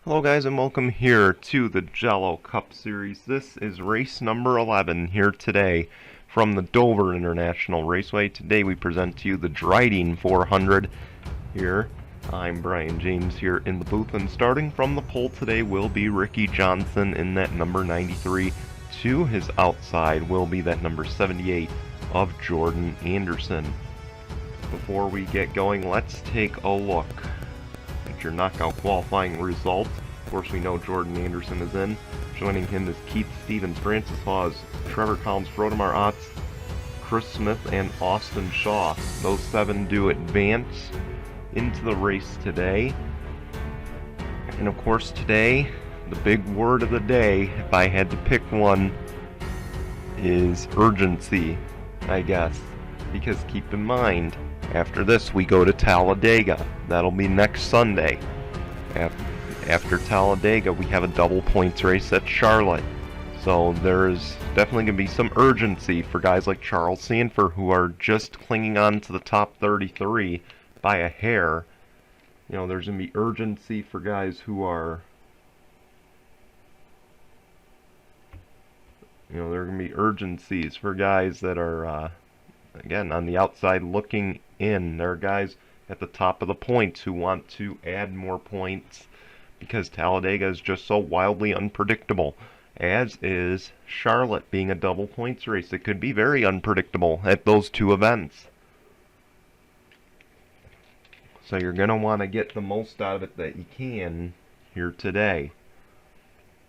Hello guys and welcome here to the Jello Cup Series. This is race number 11 here today from the Dover International Raceway. Today we present to you the Drydene 400 here. I'm Brian James here in the booth, and starting from the pole today will be Ricky Johnson in that number 93. To his outside will be that number 78 of Jordan Anderson. Before we get going, let's take a look at your knockout qualifying results. Of course, we know Jordan Anderson is in. Joining him is Keith Stevens, Francis Hawes, Trevor Collins, Frodemar Otts, Chris Smith, and Austin Shaw. Those 7 do advance into the race today. And of course today, the big word of the day, if I had to pick one, is urgency, I guess. Because keep in mind, after this we go to Talladega. That'll be next Sunday. After Talladega we have a double points race at Charlotte. So there's definitely going to be some urgency for guys like Charles Sanford, who are just clinging on to the top 33 by a hair. You know, there's going to be urgency for guys who are... there are going to be urgencies for guys that are, again, on the outside looking in. There are guys at the top of the points who want to add more points because Talladega is just so wildly unpredictable, as is Charlotte being a double points race. It could be very unpredictable at those two events. So you're going to want to get the most out of it that you can here today.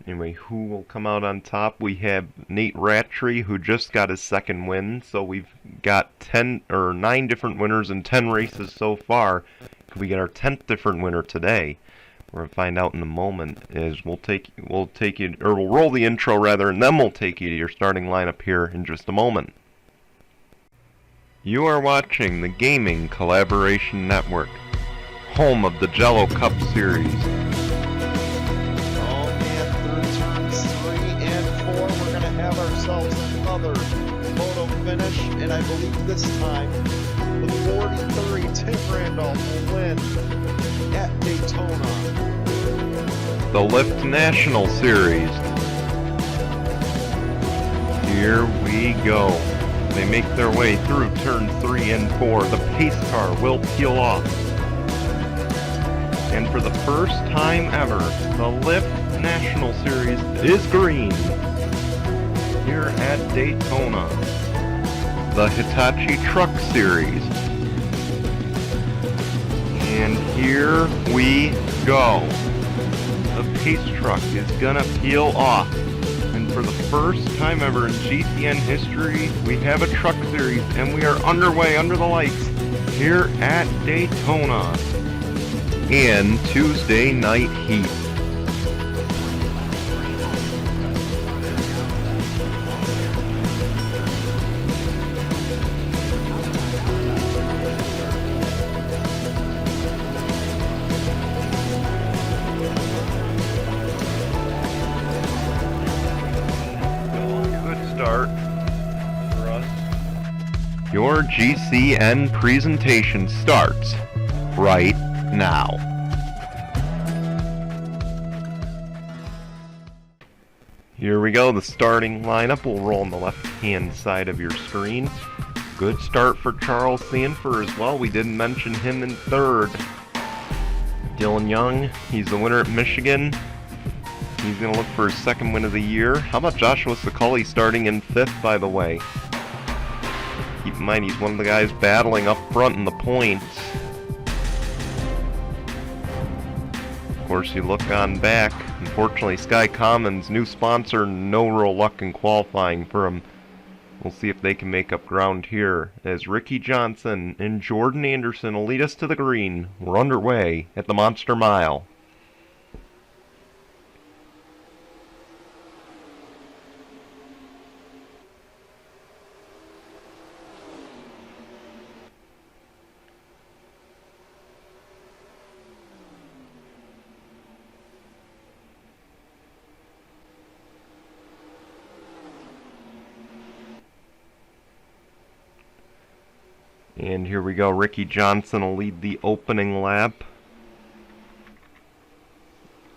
Anyway, who will come out on top? We have Nate Rattray, who just got his second win. So we've got 9 different winners in 10 races so far. Could we get our 10th different winner today? We're gonna find out in a moment. We'll roll the intro rather, and then we'll take you to your starting lineup here in just a moment. You are watching the Gaming Collaboration Network, home of the Jello Cup Series. Ourselves another photo finish, and I believe this time the 43 Tim Randolph will win at Daytona. The Lift National Series. Here we go. They make their way through turn 3 and 4. The pace car will peel off. And for the first time ever, the Lift National Series is green here at Daytona. The Hitachi Truck Series. And here we go. The pace truck is gonna peel off. And for the first time ever in GCN history, we have a truck series, and we are underway under the lights here at Daytona in Tuesday night heat. For us. Your GCN presentation starts right now. Here we go, the starting lineup will roll on the left-hand side of your screen. Good start for Charles Sanford as well. We didn't mention him in third. Dylan Young, he's the winner at Michigan. He's going to look for his second win of the year. How about Joshua Siculi starting in 5th, by the way? Keep in mind, he's one of the guys battling up front in the points. Of course, you look on back. Unfortunately, Sky Commons, new sponsor, no real luck in qualifying for him. We'll see if they can make up ground here, as Ricky Johnson and Jordan Anderson will lead us to the green. We're underway at the Monster Mile. And here we go, Ricky Johnson will lead the opening lap.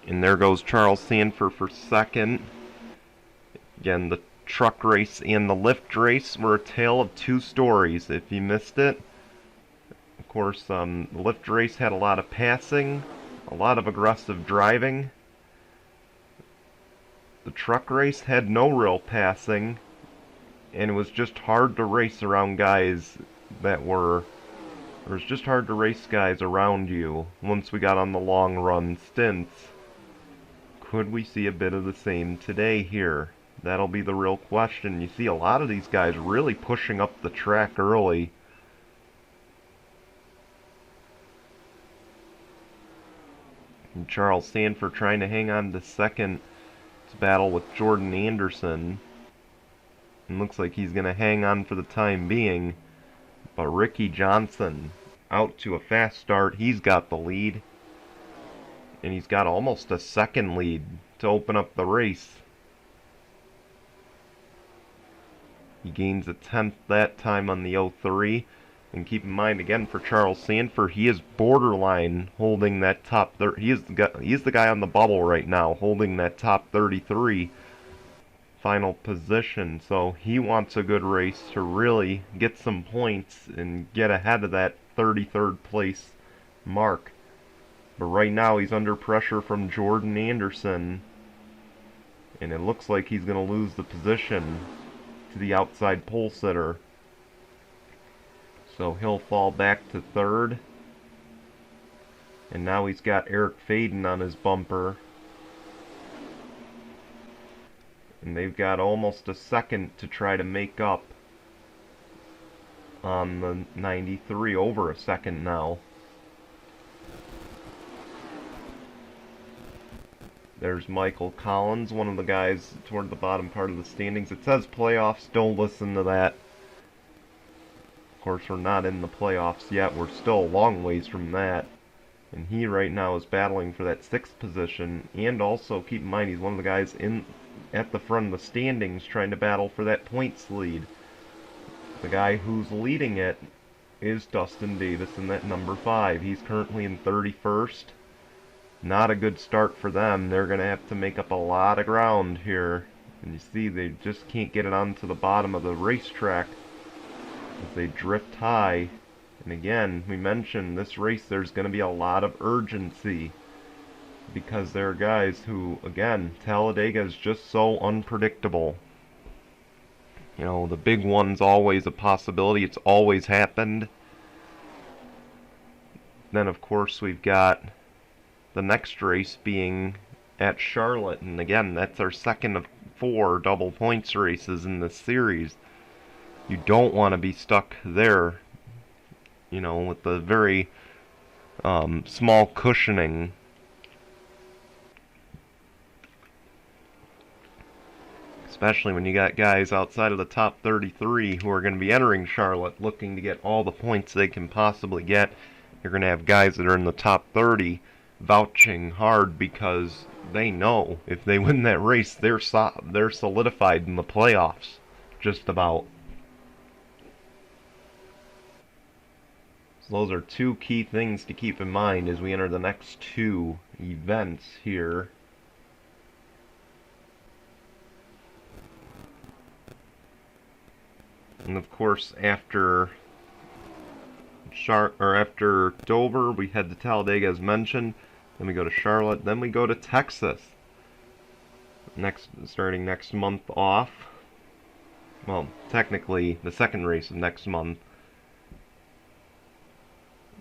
And there goes Charles Sanford for second. Again, the truck race and the lift race were a tale of two stories. If you missed it, of course, the lift race had a lot of passing, a lot of aggressive driving. The truck race had no real passing, and it was just hard to race around guys that were... It was just hard to race guys around you once we got on the long run stints. Could we see a bit of the same today here? That'll be the real question. You see a lot of these guys really pushing up the track early. And Charles Sanford trying to hang on to second to battle with Jordan Anderson. And looks like he's going to hang on for the time being. But Ricky Johnson out to a fast start. He's got the lead. And he's got almost a second lead to open up the race. He gains a 10th that time on the 03. And keep in mind, again, for Charles Sanford, he is borderline holding that top 30. He is the guy on the bubble right now, holding that top 33 final position. So he wants a good race to really get some points and get ahead of that 33rd place mark. But right now he's under pressure from Jordan Anderson, and it looks like he's going to lose the position to the outside pole sitter. So he'll fall back to third. And now he's got Eric Faden on his bumper. And they've got almost a second to try to make up on the 93, over a second now. There's Michael Collins, one of the guys toward the bottom part of the standings. It says playoffs, don't listen to that. Of course, we're not in the playoffs yet. We're still a long ways from that. And he right now is battling for that 6th position. And also, keep in mind, he's one of the guys at the front of the standings trying to battle for that points lead. The guy who's leading it is Dustin Davis in that number 5. He's currently in 31st. Not a good start for them. They're going to have to make up a lot of ground here. And you see, they just can't get it onto the bottom of the racetrack as they drift high. And again, we mentioned this race, there's going to be a lot of urgency, because there are guys who, again, Talladega is just so unpredictable. You know, the big one's always a possibility. It's always happened. Then, of course, we've got the next race being at Charlotte. And again, that's our second of 4 double points races in this series. You don't want to be stuck there, you know, with the very small cushioning. Especially when you got guys outside of the top 33 who are going to be entering Charlotte looking to get all the points they can possibly get. You're going to have guys that are in the top 30 vouching hard because they know if they win that race, they're solidified in the playoffs, just about. So those are two key things to keep in mind as we enter the next 2 events here. And of course, after Dover, we head to Talladega as mentioned. Then we go to Charlotte. Then we go to Texas. Starting next month off. Well, technically, the second race of next month.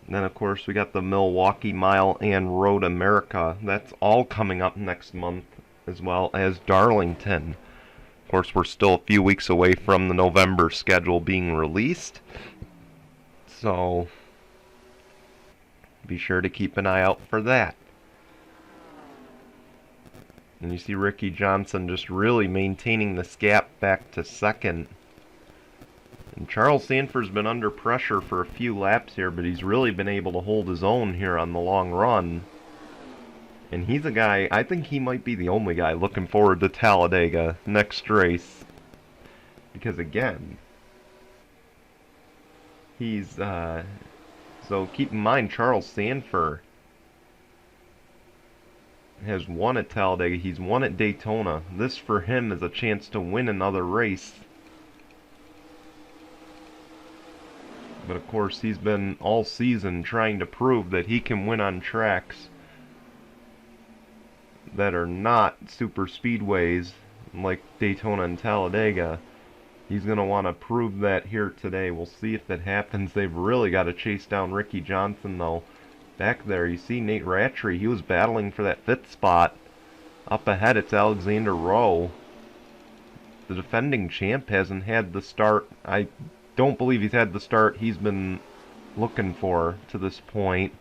And then, of course, we got the Milwaukee Mile and Road America. That's all coming up next month, as well as Darlington. Of course, we're still a few weeks away from the November schedule being released. So, be sure to keep an eye out for that. And you see Ricky Johnson just really maintaining this gap back to second. And Charles Sanford's been under pressure for a few laps here, but he's really been able to hold his own here on the long run. And he's a guy, I think he might be the only guy looking forward to Talladega next race. Because again, he's, so keep in mind Charles Sanford has won at Talladega. He's won at Daytona. This for him is a chance to win another race. But of course, he's been all season trying to prove that he can win on tracks that are not super speedways like Daytona and Talladega. He's going to want to prove that here today. We'll see if that happens. They've really got to chase down Ricky Johnson, though. Back there, you see Nate Rattray. He was battling for that 5th spot. Up ahead, it's Alexander Rowe. The defending champ hasn't had the start. I don't believe he's had the start he's been looking for to this point.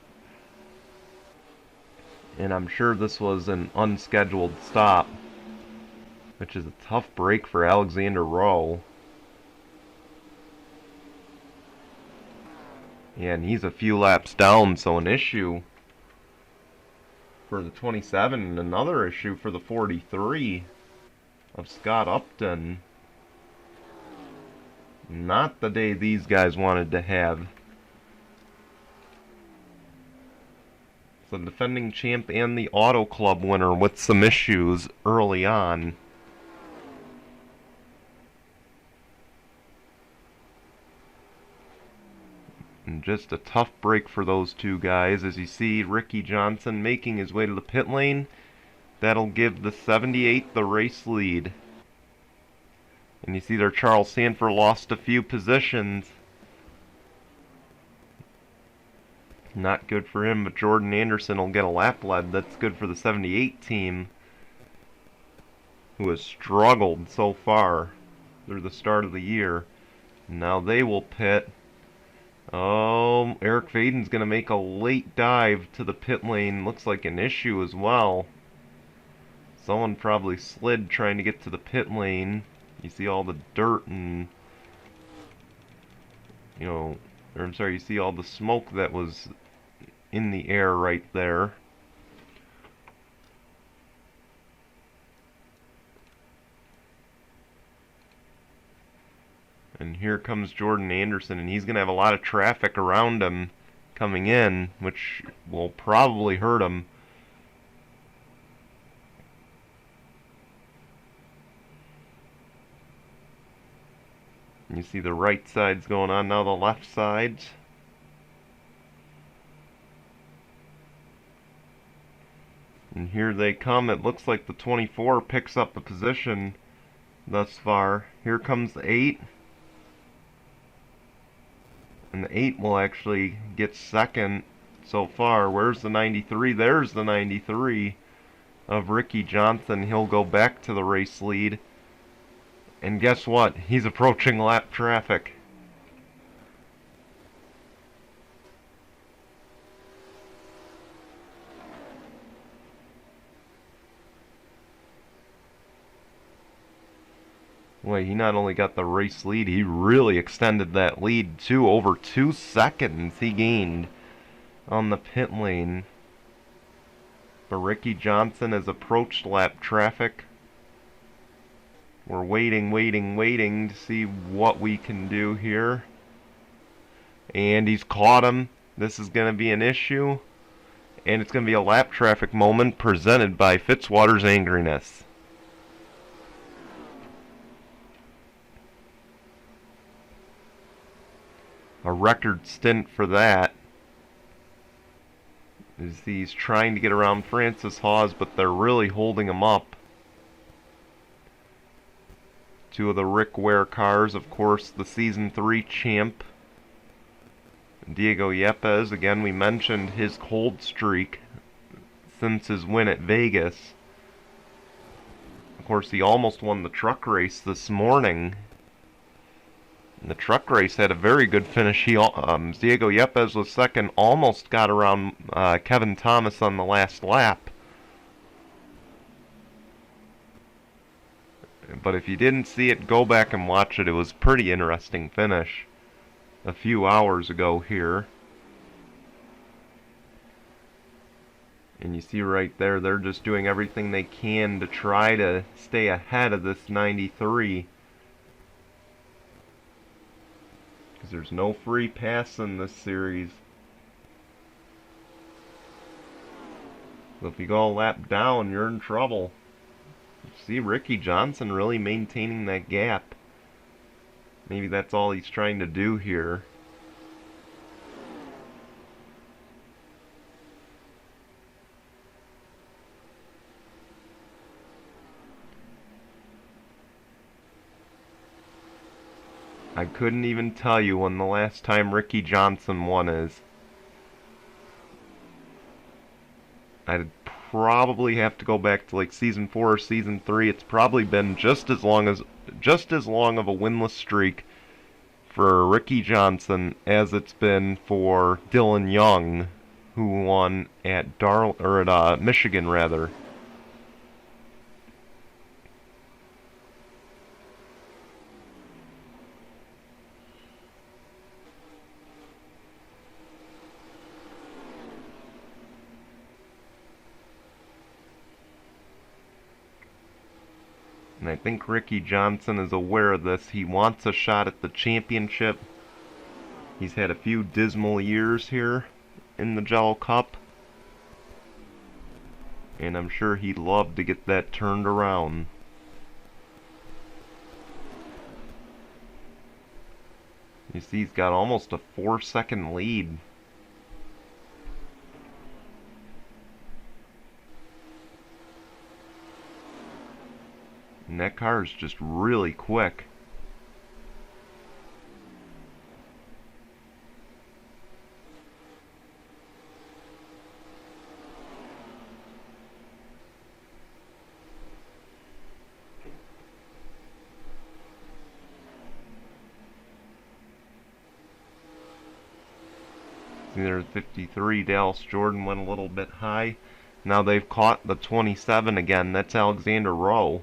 And I'm sure this was an unscheduled stop, which is a tough break for Alexander Rowe. Yeah, and he's a few laps down, so an issue for the 27 and another issue for the 43 of Scott Upton. Not the day these guys wanted to have. So the defending champ and the Auto Club winner with some issues early on. And just a tough break for those two guys. As you see Ricky Johnson making his way to the pit lane. That'll give the 78 the race lead. And you see there Charles Sanford lost a few positions. Not good for him, but Jordan Anderson will get a lap lead. That's good for the 78 team, who has struggled so far through the start of the year. Now they will pit. Oh, Eric Vaden's going to make a late dive to the pit lane. Looks like an issue as well. Someone probably slid trying to get to the pit lane. You see all the dirt and, or I'm sorry, you see all the smoke that was in the air right there. And here comes Jordan Anderson, and he's going to have a lot of traffic around him coming in, which will probably hurt him. You see the right side's going on, now the left side's. And here they come. It looks like the 24 picks up the position thus far. Here comes the 8. And the 8 will actually get second so far. Where's the 93? There's the 93 of Ricky Johnson. He'll go back to the race lead. And guess what? He's approaching lap traffic. Well, he not only got the race lead, he really extended that lead too. Over 2 seconds he gained on the pit lane. But Ricky Johnson has approached lap traffic. We're waiting to see what we can do here. And he's caught him. This is going to be an issue. And it's going to be a lap traffic moment presented by Fitzwater's Angriness. A record stint for that. As he's trying to get around Francis Hawes, but they're really holding him up. Two of the Rick Ware cars, of course, the Season 3 champ, Diego Yepes. Again, we mentioned his cold streak since his win at Vegas. Of course, he almost won the truck race this morning. And the truck race had a very good finish. Diego Yepes was second, almost got around Kevin Thomas on the last lap. But if you didn't see it, go back and watch it. It was a pretty interesting finish a few hours ago here. And you see right there, they're just doing everything they can to try to stay ahead of this 93. Because there's no free pass in this series. So if you go a lap down, you're in trouble. See Ricky Johnson really maintaining that gap. Maybe that's all he's trying to do here. I couldn't even tell you when the last time Ricky Johnson won is. I'd probably have to go back to like season 4 or season 3. It's probably been just as long of a winless streak for Ricky Johnson as it's been for Dylan Young, who won at Michigan rather. And I think Ricky Johnson is aware of this. He wants a shot at the championship. He's had a few dismal years here in the Jello Cup. And I'm sure he'd love to get that turned around. You see he's got almost a 4-second lead. And that car is just really quick. There's 53. Dallas Jordan went a little bit high. Now they've caught the 27 again. That's Alexander Rowe.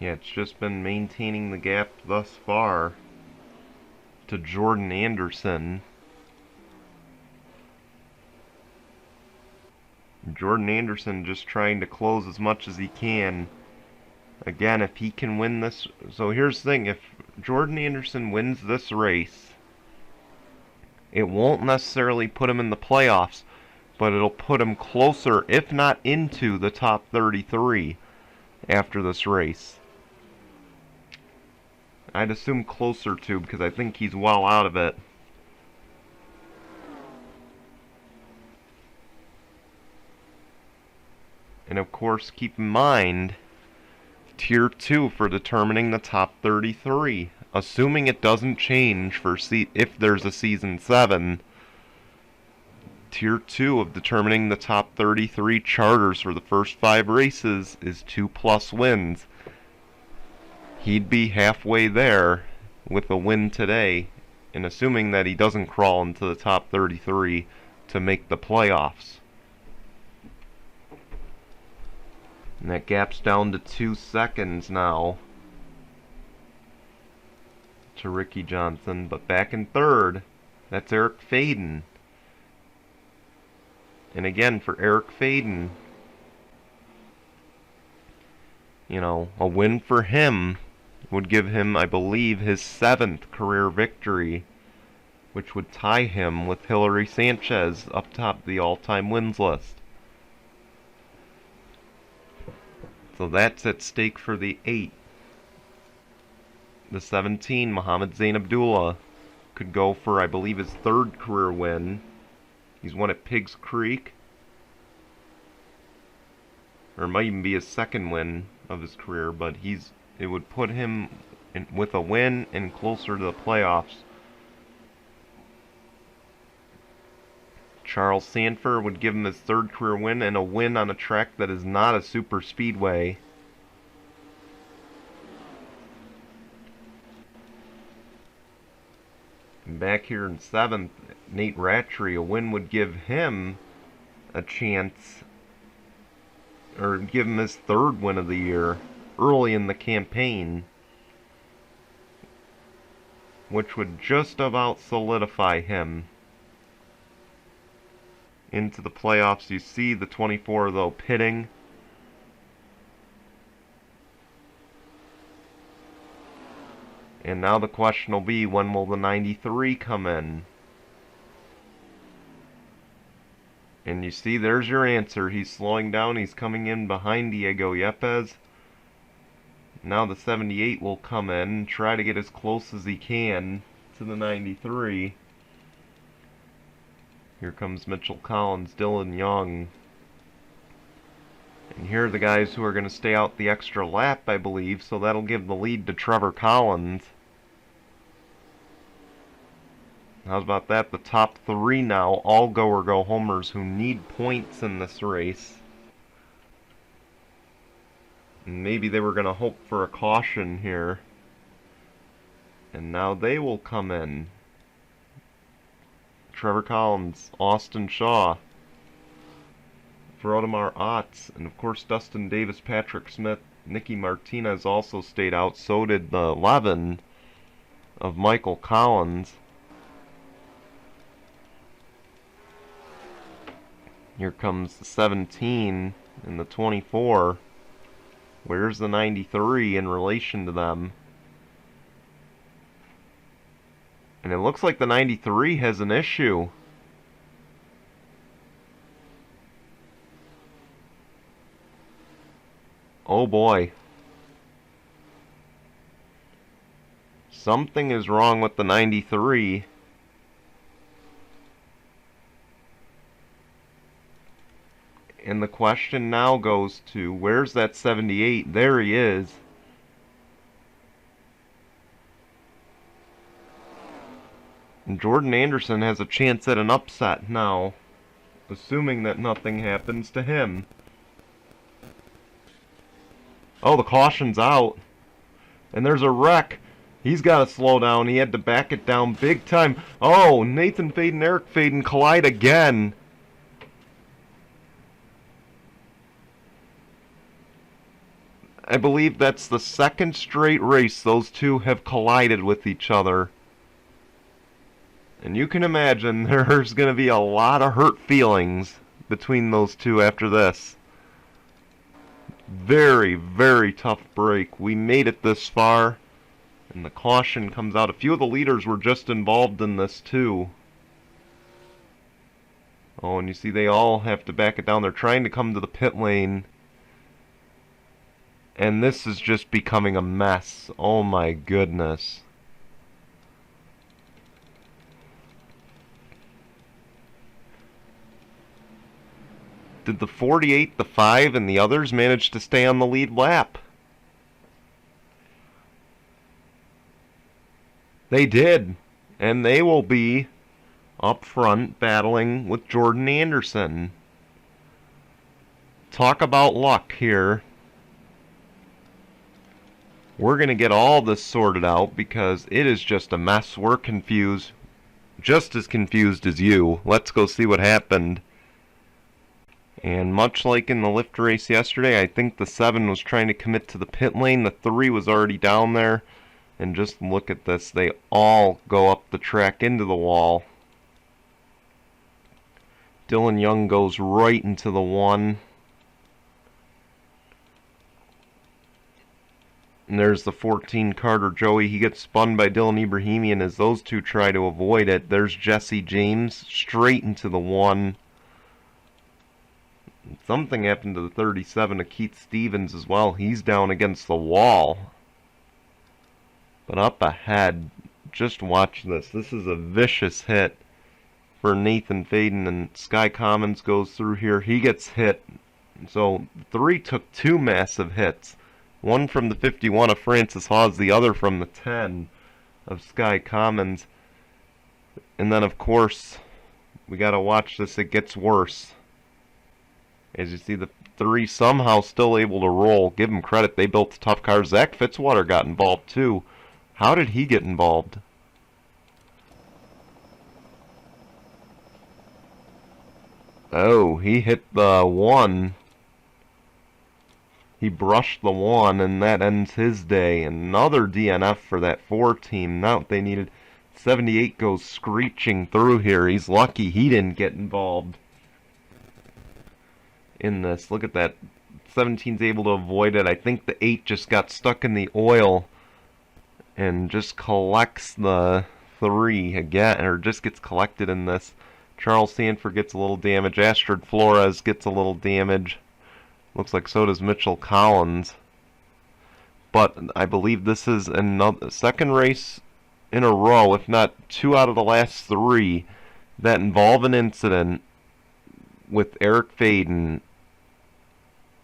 Yeah, it's just been maintaining the gap thus far to Jordan Anderson. Jordan Anderson just trying to close as much as he can. Again, if he can win this... So here's the thing, if Jordan Anderson wins this race, it won't necessarily put him in the playoffs, but it'll put him closer, if not into the top 33 after this race. I'd assume closer to, because I think he's well out of it. And of course, keep in mind, Tier 2 for determining the top 33. Assuming it doesn't change for if there's a Season 7, Tier 2 of determining the top 33 charters for the first 5 races is 2+ wins. He'd be halfway there with a win today, and assuming that he doesn't crawl into the top 33 to make the playoffs. And that gap's down to 2 seconds now to Ricky Johnson, but back in third, that's Eric Faden. And again, for Eric Faden, you know, a win for him would give him, I believe, his 7th career victory, which would tie him with Hillary Sanchez up top of the all-time wins list. So that's at stake for the 8. The 17, Mohammed Zain Abdullah, could go for, I believe, his 3rd career win. He's won at Pigs Creek. Or it might even be his 2nd win of his career, but it would put him with a win and closer to the playoffs. Charles Sanford would give him his 3rd career win and a win on a track that is not a super speedway. And back here in 7th, Nate Rattray, a win would give him a chance, or give him his 3rd win of the year early in the campaign, which would just about solidify him into the playoffs. You see the 24 though pitting. And now the question will be, when will the 93 come in? And you see, there's your answer. He's slowing down. He's coming in behind Diego Yepes. Now the 78 will come in and try to get as close as he can to the 93. Here comes Mitchell Collins, Dylan Young. And here are the guys who are going to stay out the extra lap, I believe, so that'll give the lead to Trevor Collins. How's about that? The top three now, all go or go homers who need points in this race. And maybe they were going to hope for a caution here. And now they will come in. Trevor Collins, Austin Shaw, Verodimar Otts, and of course Dustin Davis, Patrick Smith, Nicky Martinez also stayed out. So did the 11 of Michael Collins. Here comes the 17 and the 24. Where's the 93 in relation to them? And it looks like the 93 has an issue. Oh boy. Something is wrong with the 93. And the question now goes to, where's that 78? There he is. And Jordan Anderson has a chance at an upset now, assuming that nothing happens to him. Oh, the caution's out. And there's a wreck. He's got to slow down. He had to back it down big time. Oh, Nathan Faden, Eric Faden collide again. I believe that's the second straight race those two have collided with each other. And you can imagine there's going to be a lot of hurt feelings between those two after this. Very, very tough break. We made it this far, and the caution comes out. A few of the leaders were just involved in this too. Oh, and you see they all have to back it down. They're trying to come to the pit lane. And this is just becoming a mess. Oh my goodness. Did the 48, the 5, and the others manage to stay on the lead lap? They did. And they will be up front battling with Jordan Anderson. Talk about luck here. We're going to get all this sorted out because it is just a mess. We're confused. Just as confused as you. Let's go see what happened. And much like in the lift race yesterday, I think the 7 was trying to commit to the pit lane. The 3 was already down there. And just look at this. They all go up the track into the wall. Dylan Young goes right into the 1. And there's the 14, Carter Joey. He gets spun by Dylan Ibrahimian as those two try to avoid it. There's Jesse James straight into the 1. Something happened to the 37 of Keith Stevens as well. He's down against the wall. But up ahead, just watch this. This is a vicious hit for Nathan Faden, and Sky Commons goes through here. He gets hit. So 3 took 2 massive hits. One from the 51 of Francis Hawes, the other from the 10 of Sky Commons. And then, of course, we got to watch this. It gets worse. As you see, the 3 somehow still able to roll. Give them credit. They built a tough car. Zach Fitzwater got involved, too. How did he get involved? Oh, he hit the 1. He brushed the 1, and that ends his day. Another DNF for that 4 team. Now they needed. 78 goes screeching through here. He's lucky he didn't get involved. in this. Look at that. 17's able to avoid it. I think the 8 just got stuck in the oil and just collects the 3 again, or just gets collected in this. Charles Sanford gets a little damage. Astrid Flores gets a little damage. Looks like so does Mitchell Collins. But I believe this is another second race in a row, if not 2 out of the last 3, that involve an incident with Eric Faden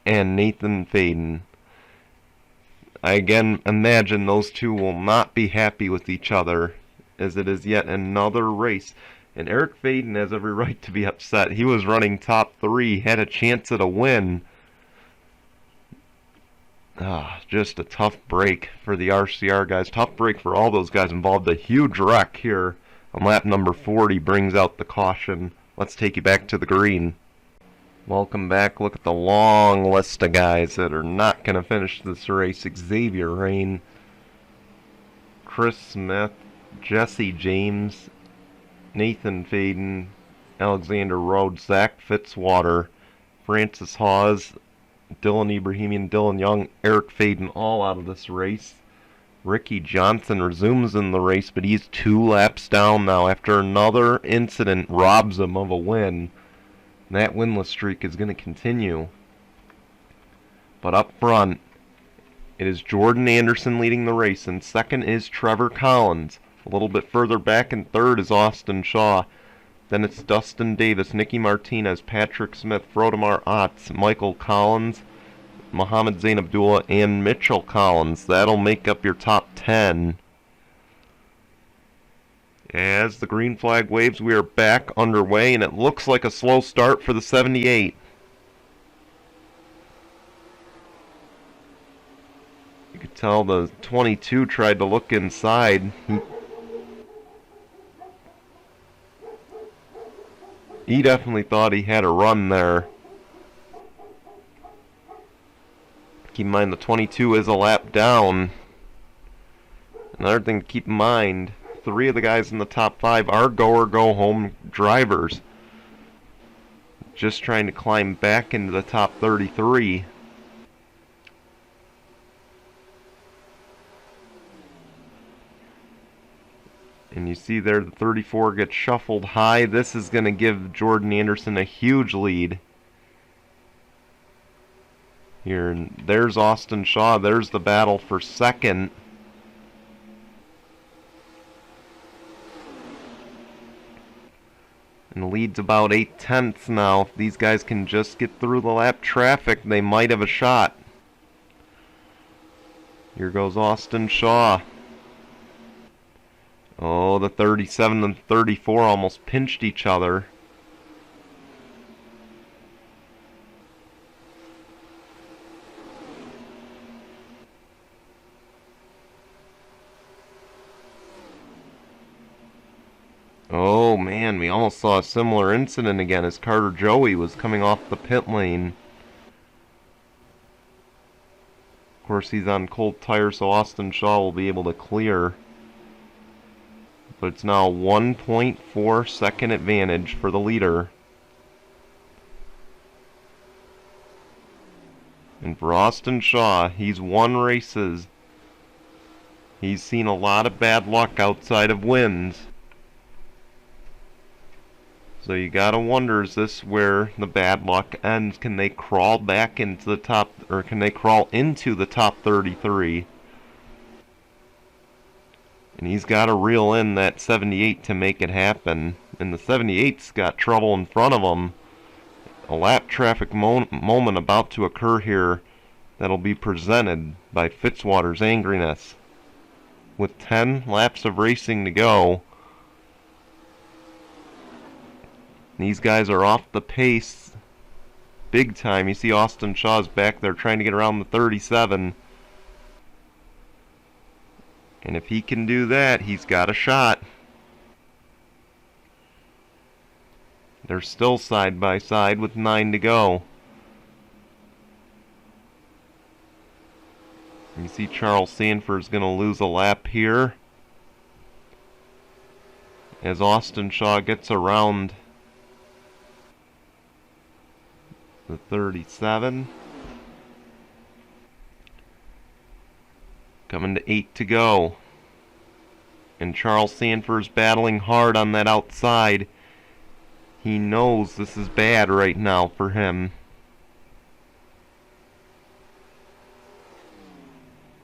and Nathan Faden. I again imagine those two will not be happy with each other, as it is yet another race. And Eric Faden has every right to be upset. He was running top 3, had a chance at a win. Just a tough break for the RCR guys. Tough break for all those guys involved. A huge wreck here on lap number 40 brings out the caution. Let's take you back to the green. Welcome back. Look at the long list of guys that are not going to finish this race. Xavier Rain, Chris Smith, Jesse James, Nathan Faden, Alexander Rhodes, Zach Fitzwater, Francis Hawes, Dylan Ibrahimian, Dylan Young, Eric Faden, all out of this race. Ricky Johnson resumes in the race, but he's 2 laps down now after another incident robs him of a win. And that winless streak is going to continue. But up front, it is Jordan Anderson leading the race, and second is Trevor Collins. A little bit further back in third is Austin Shaw. Then it's Dustin Davis, Nicky Martinez, Patrick Smith, Frodemar Otts, Michael Collins, Mohammed Zain Abdullah, and Mitchell Collins. That'll make up your top 10. As the green flag waves, we are back underway, and it looks like a slow start for the 78. You could tell the 22 tried to look inside. He definitely thought he had a run there. Keep in mind the 22 is a lap down. Another thing to keep in mind, 3 of the guys in the top 5 are go-or-go-home drivers. Just trying to climb back into the top 33. And you see there the 34 gets shuffled high. This is going to give Jordan Anderson a huge lead. Here, and there's Austin Shaw. There's the battle for second. And leads about 8/10 now. If these guys can just get through the lap traffic, they might have a shot. Here goes Austin Shaw. Oh, the 37 and 34 almost pinched each other. Oh man, we almost saw a similar incident again as Carter Joey was coming off the pit lane. Of course, he's on cold tires, so Austin Shaw will be able to clear. But it's now a 1.4 second advantage for the leader. And for Austin Shaw, he's won races. He's seen a lot of bad luck outside of wins. So you gotta wonder, is this where the bad luck ends? Can they crawl back into the top, or can they crawl into the top 33? And he's got to reel in that 78 to make it happen. And the 78's got trouble in front of him. A lap traffic moment about to occur here that'll be presented by Fitzwater's Angriness. With 10 laps of racing to go, these guys are off the pace big time. You see Austin Shaw's back there trying to get around the 37. And if he can do that, he's got a shot. They're still side by side with 9 to go. You see Charles Sanford's going to lose a lap here as Austin Shaw gets around the The 37. Coming to 8 to go. And Charles Sanford's battling hard on that outside. He knows this is bad right now for him.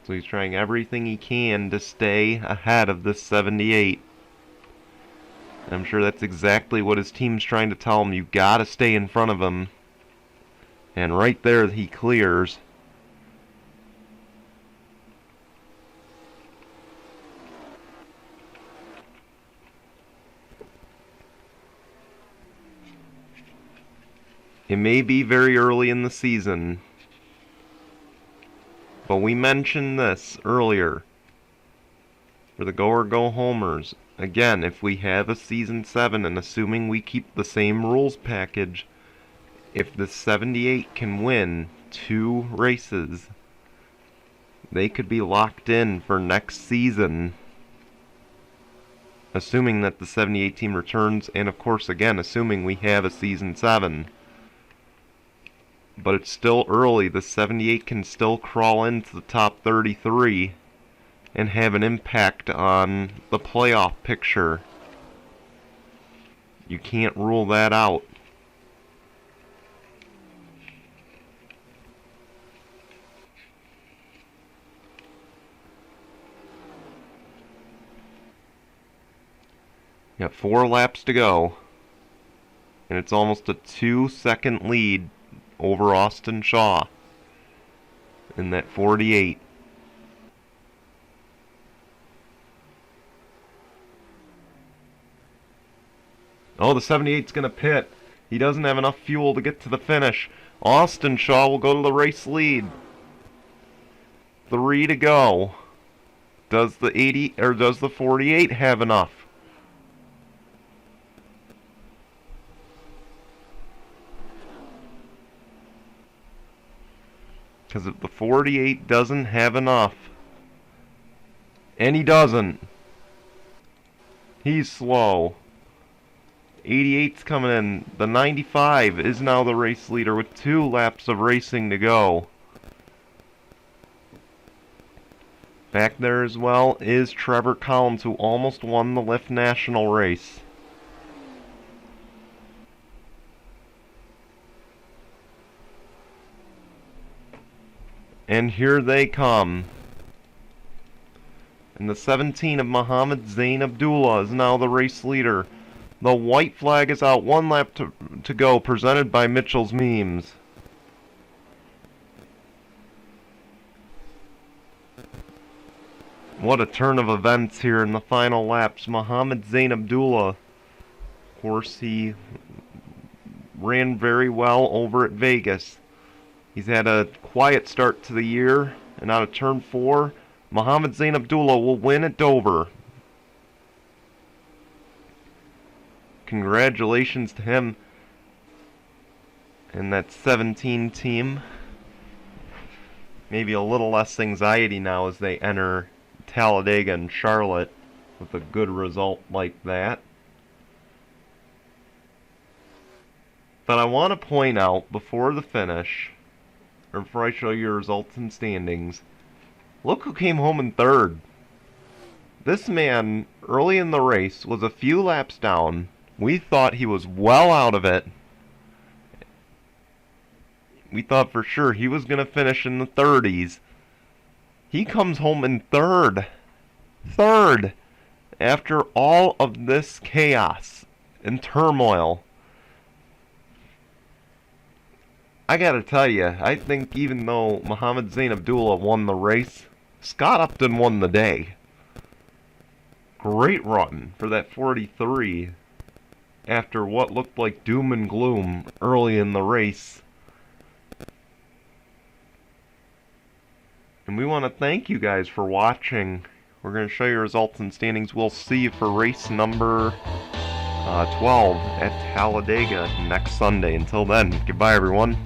So he's trying everything he can to stay ahead of this 78. And I'm sure that's exactly what his team's trying to tell him. You've got to stay in front of him. And right there he clears. It may be very early in the season, but we mentioned this earlier for the go or go homers. Again, if we have a season 7 and assuming we keep the same rules package, if the 78 can win 2 races, they could be locked in for next season, assuming that the 78 team returns, and of course again assuming we have a season 7. But it's still early. The 78 can still crawl into the top 33 and have an impact on the playoff picture. You can't rule that out. Got 4 laps to go, and it's almost a 2-second lead over Austin Shaw in that 48. Oh, the 78's going to pit. He doesn't have enough fuel to get to the finish. Austin Shaw will go to the race lead. 3 to go. Does the 80 or does the 48 have enough? Because if the 48 doesn't have enough, and he doesn't, he's slow. 88's coming in. The 95 is now the race leader with 2 laps of racing to go. Back there as well is Trevor Collins, who almost won the Lift National race. And here they come. And the 17 of Mohammed Zain Abdullah is now the race leader. The white flag is out. 1 lap to go, presented by Mitchell's Memes. What a turn of events here in the final laps. Mohammed Zain Abdullah, of course, he ran very well over at Vegas. He's had a quiet start to the year, and out of turn 4, Mohammed Zain Abdullah will win at Dover. Congratulations to him and that 17 team. Maybe a little less anxiety now as they enter Talladega and Charlotte with a good result like that. But I want to point out before the finish, or before I show you results and standings, look who came home in 3rd. This man, early in the race, was a few laps down. We thought he was well out of it. We thought for sure he was going to finish in the 30s. He comes home in 3rd. 3rd! After all of this chaos and turmoil. I gotta tell you, I think even though Mohammed Zain Abdullah won the race, Scott Upton won the day. Great run for that 43 after what looked like doom and gloom early in the race. And we want to thank you guys for watching. We're going to show you results and standings. We'll see you for race number 12 at Talladega next Sunday. Until then, goodbye everyone.